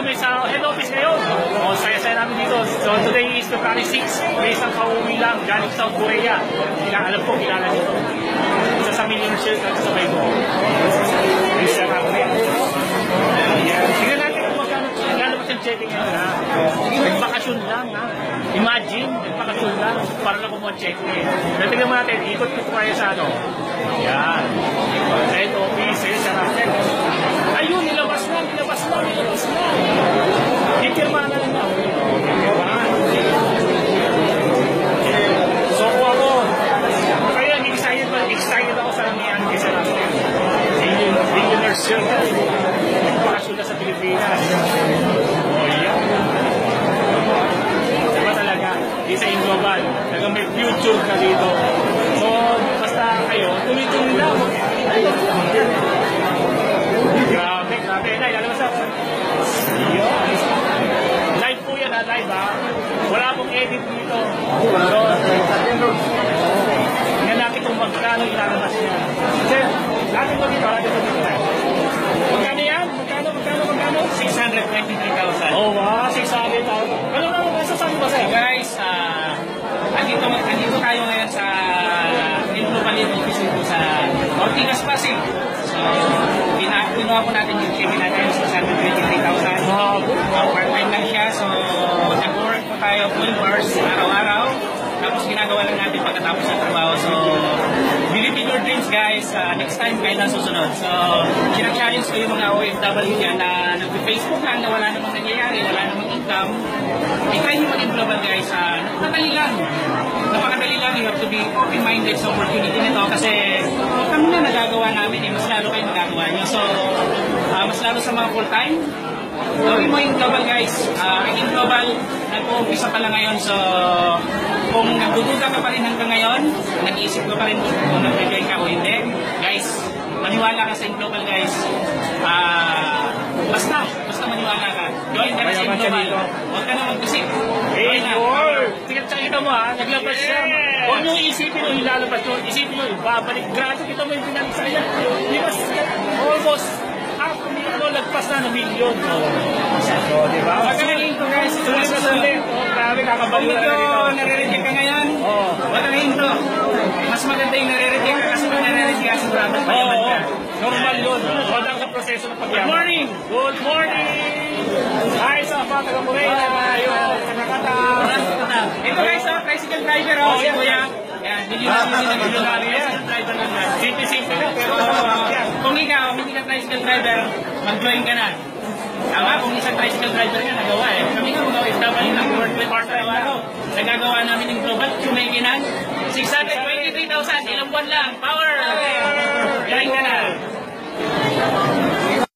kami sa head office ngayon. O, saya-saya namin dito. So, today is February 6. May isang pauwi lang, galing South Korea. Alam ko, kilala dito. Isa sa millionaire share at sa ko. Isa nga ko rin. Tignan natin kung magkano ba siyang checking ngayon, ha? Nagbakasyon lang, ha? Imagine, nagbakasyon lang para lang kumuha checking. Tignan mo natin, ikot ko tayo sa ano. Yan. Head office, sa natin. Ayun, nilabas na. Ikirma na lang na. So, ako, kaya excited ako sa nangyayari kasi natin. Millionaire circle. Nagpakasyon na sa Pilipinas. Oh, yan. Diba talaga? Isa yung global. Talagang may future ka dito. So, basta kayo, tuloy-tuloy lang. Grabe. Nay, lalabas ako. Live po yan, live ha. Wala pong edit dito. Tingnan natin kung magkano ilalabas niya. Sir, natin mo dito. Magkano yan? Magkano? 623,000. Oh, wow. 600,000. Ano masasabi ba sa'yo? Guys, andito tayo ngayon sa Global office dito sa Ortigas Pasig. So, pinuha po natin yung check natin 623,000. Part-time lang siya. So, nag-work po tayo full hours araw-araw. Tapos ginagawa lang natin pagkatapos ng trabaho. So, believe in your dreams guys. Next time kailan susunod. So, sinag-challenge ko yung mga OFW dyan na nag-Facebook lang na wala namang nangyayari, wala namang income. Try nyo maging global guys. Napakadali lang. You have to be open-minded sa opportunity nito kasi kami na nagagawa namin mas lalo kayo nagagawa nyo. So, mas lalo sa mga full-time. Gawin mo yung global guys. Yung global, nag-uumpisa pa lang ngayon. So, kung nagdududa ka pa rin hanggang ngayon, nag-iisip ka pa rin kung nag-regay ka o hindi, guys, maniwala ka sa global guys. Basta maniwala ka. Join ka na sa global. Huwag ka na mag-isip. Tingnan mo ha, naglabas siya. Huwag nyo isipin o ilalabas nyo. Isipin nyo, babalik. Grabe, kita mo yung pinalisa yan. Almost half a million, lagpas na ng million. So, diba? Magkakaling ko guys. Sulit. Grabe, kakabaliw na rin ito. Nare-reject ka ngayon? Magkakaling to. Mas maganda yung nare-reject ka kasi kung nare-reject ka, sigurado payaman ka. Normal yun. Wadang sa proseso ng pagyaman. Good morning! Good morning! Hi sa mga taga-Morena. Ito guys, tricycle driver si Kuya. Yan, milyonaryo yan. Driver lang yan. Simple lang, pero kung ikaw, hindi ka tricycle driver, mag-join ka na. Tama, kung isang tricycle driver ka, nagawa eh. Kami nga mga OFW na work with part-time araw. Nagagawa namin yung global, kumakinan. 623,000, ilang buwan lang. Power!